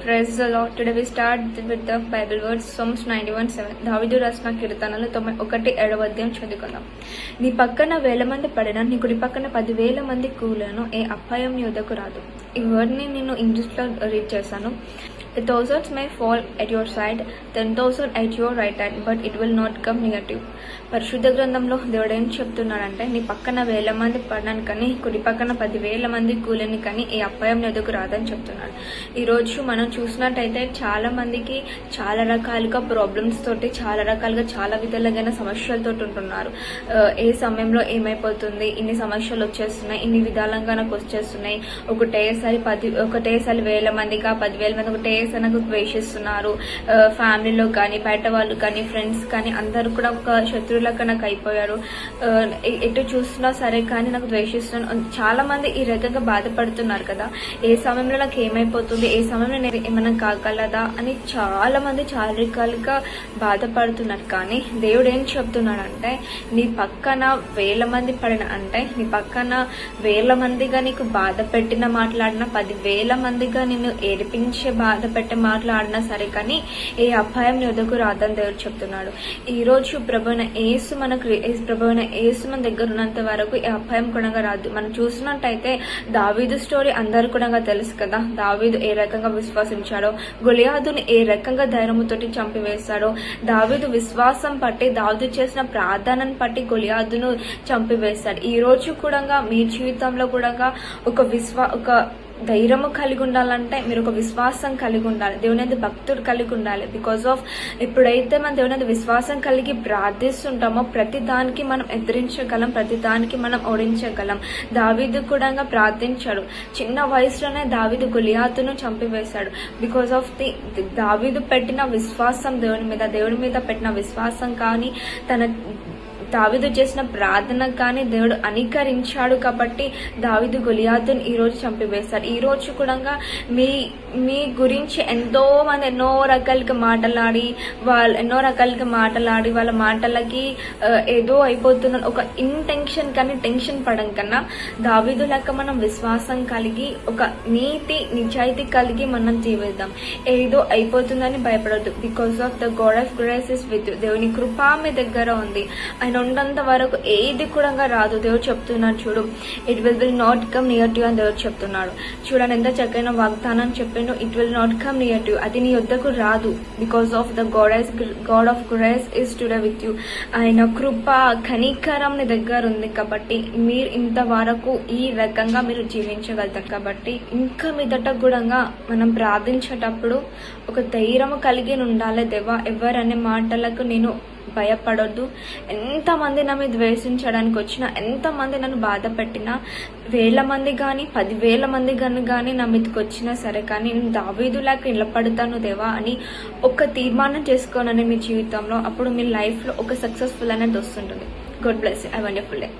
Praise the Lord. Today we start with the Bible words, Psalms 91:7. దావీదు రాసిన కీర్తనలు 91:7 చదువుకుందాం. నీ పక్కన 1000 మంది పడినా, నీ కుడి పక్కన 10,000 మంది కూలను, ఏ అపాయం నీ వద్దకు రాదు. ఈ వర్డ్ని నేను ఇంగ్లీష్లో రీడ్ చేశాను. The thousands may fall at your side, 10,000 at your right hand, but it will not come near you. పరిశుద్ధ గ్రంథంలో దేవుడు ఏం చెప్తున్నాడంటే, నీ పక్కన 1000 మంది పడడానికి కానీ, కుడి పక్కన 10,000 మంది కూలని కానీ ఏ అపాయం ఎదుగు రాదని చెప్తున్నాడు. ఈరోజు మనం చూసినట్టయితే చాలా మందికి చాలా రకాలుగా ప్రాబ్లమ్స్ తోటి, చాలా రకాలుగా చాలా విధాలుగా సమస్యలతో ఉంటున్నారు. ఏ సమయంలో ఏమైపోతుంది, ఇన్ని సమస్యలు వచ్చేస్తున్నాయి, ఇన్ని విధాలుగా నాకు వచ్చేస్తున్నాయి, ఒకటేసారి 1,000 మందిగా 10,000 మంది ఒకటేసారి నాకు ద్వేషిస్తున్నారు. ఫ్యామిలీలో కానీ, బయట వాళ్ళు కానీ, ఫ్రెండ్స్ కానీ అందరూ కూడా ఒక శత్రువులకు నాకు అయిపోయారు. ఎటు చూస్తున్నా సరే కానీ నాకు ద్వేషిస్తున్నాను. చాలా మంది ఈ రకంగా బాధపడుతున్నారు కదా. ఏ సమయంలో నాకు ఏమైపోతుంది, ఏ సమయంలో నేను ఏమైనా కాగలదా అని చాలా మంది చాలా రకాలుగా బాధపడుతున్నారు. కానీ దేవుడు ఏం చెప్తున్నాడంటే, నీ పక్కన 1000 మంది పడిన, అంటే నీ పక్కన 1000 మందిగా నీకు బాధ పెట్టిన మాట్లాడినా, 10,000 మందిగా నిన్ను ఏడిపించే బాధ పెట్టి మాట్లాడినా సరే కానీ ఏ అపాయం నీ వద్దకు రాదని దేవుడు చెప్తున్నాడు. ఈ రోజు ప్రభువైన యేసు మన దగ్గర ఉన్నంత వరకు ఏ అపాయం కూడా రాదు. మనం చూసినట్టయితే దావీదు స్టోరీ అందరు కూడా తెలుసు కదా. దావీదు ఏ రకంగా విశ్వాసించాడో, గొలియాదుని ఏ రకంగా ధైర్యముతోటి చంపివేశాడో, దావీదు విశ్వాసం పట్టి, దావీదు చేసిన ప్రార్థనను పట్టి గొలియాదును చంపివేశాడు. ఈ రోజు కూడా మీ జీవితంలో కూడా ఒక ధైర్యము కలిగి ఉండాలంటే మీరు ఒక విశ్వాసం కలిగి ఉండాలి, దేవుని మీద భక్తుడు కలిగి ఉండాలి. బికాస్ ఆఫ్ ఎప్పుడైతే మనం దేవుని మీద విశ్వాసం కలిగి ప్రార్థిస్తుంటామో ప్రతి దానికి మనం ఎదిరించగలం, ప్రతి దానికి మనం ఓడించగలం. దావీదు కూడా ప్రార్థించాడు. చిన్న వయసులోనే దావీదు గొలియాతును చంపివేశాడు. బికాస్ ఆఫ్ దావీదు పెట్టిన విశ్వాసం, దేవుని మీద పెట్టిన విశ్వాసం కానీ, దావీదు చేసిన ప్రార్థన కానీ దేవుడు అంగీకరించాడు. కాబట్టి దావీదు గొలియాతును ఈ రోజు చంపివేశాడు. ఈ రోజు కూడా మీ గురించి ఎన్నో రకాలుగా మాటలాడి వాళ్ళ మాటలకి ఏదో అయిపోతున్న ఒక ఇంటెన్షన్ కానీ టెన్షన్ పడడం కన్నా, దావీదు లెక్క మనం విశ్వాసం కలిగి, ఒక నిజాయితీ కలిగి మనం జీవిద్దాం. ఏదో అయిపోతుందని భయపడద్దు. Because of the God of grace is with you. దేవుని కృప మీ దగ్గర ఉంది. ఆయన ఉన్నంత వరకు ఏది కూడా రాదు. దేవుడు చెప్తున్నాడు చూడు, it will not come near to అని దేవుడు చెప్తున్నాడు. చూడండి ఎంత చక్కైన వాగ్దానం చెప్పిండు. It will not come near to, అది నీ వద్దకు రాదు. Because of the God of grace is today with you. ఆయన కృప కనికరం నీ దగ్గర ఉంది. కాబట్టి మీరు ఇంతవరకు ఈ రకంగా మీరు జీవించగలుగుతారు. కాబట్టి ఇంకా మీదట కూడా మనం ప్రార్థించేటప్పుడు ఒక ధైర్యం కలిగి ఉండాలి. దేవా, ఎవరనే మాటలకు నేను భయపడొద్దు. ఎంతమంది నన్ను ద్వేషించడానికి వచ్చినా, ఎంతమంది నన్ను బాధ పెట్టినా, 1000 మంది కానీ 10,000 మంది కానీ నా మీదకి వచ్చినా సరే కానీ నేను దావీదులాగా నిలబడతాను దేవా అని ఒక తీర్మానం చేసుకోనని మీ జీవితంలో. అప్పుడు మీ లైఫ్లో ఒక సక్సెస్ఫుల్ అనేది వస్తుంటుంది. God bless you. I wonderful day.